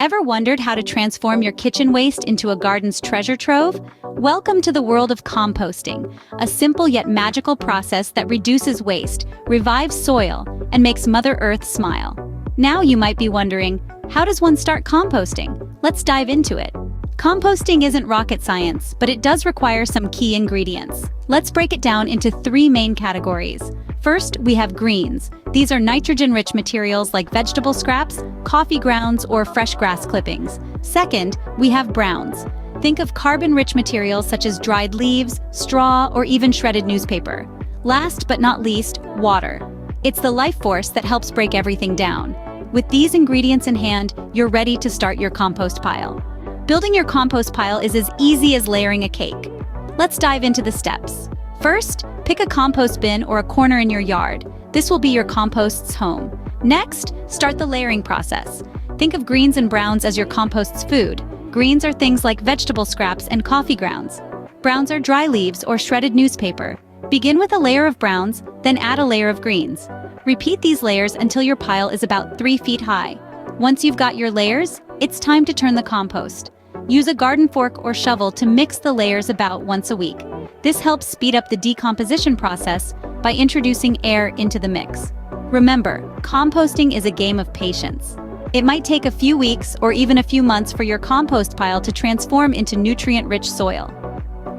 Ever wondered how to transform your kitchen waste into a garden's treasure trove? Welcome to the world of composting, a simple yet magical process that reduces waste, revives soil, and makes Mother Earth smile. Now you might be wondering, how does one start composting? Let's dive into it. Composting isn't rocket science, but it does require some key ingredients. Let's break it down into three main categories. First, we have greens. These are nitrogen-rich materials like vegetable scraps, coffee grounds, or fresh grass clippings. Second, we have browns. Think of carbon-rich materials such as dried leaves, straw, or even shredded newspaper. Last but not least, water. It's the life force that helps break everything down. With these ingredients in hand, you're ready to start your compost pile. Building your compost pile is as easy as layering a cake. Let's dive into the steps. First, pick a compost bin or a corner in your yard. This will be your compost's home. Next, start the layering process. Think of greens and browns as your compost's food. Greens are things like vegetable scraps and coffee grounds. Browns are dry leaves or shredded newspaper. Begin with a layer of browns, then add a layer of greens. Repeat these layers until your pile is about 3 feet high. Once you've got your layers, it's time to turn the compost. Use a garden fork or shovel to mix the layers about once a week. This helps speed up the decomposition process by introducing air into the mix. Remember, composting is a game of patience. It might take a few weeks or even a few months for your compost pile to transform into nutrient-rich soil.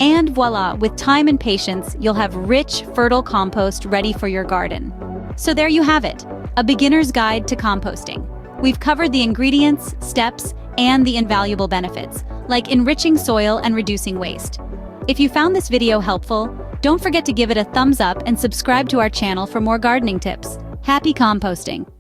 And voila, with time and patience, you'll have rich, fertile compost ready for your garden. So there you have it, a beginner's guide to composting. We've covered the ingredients, steps, and the invaluable benefits, like enriching soil and reducing waste. If you found this video helpful, don't forget to give it a thumbs up and subscribe to our channel for more gardening tips. Happy composting!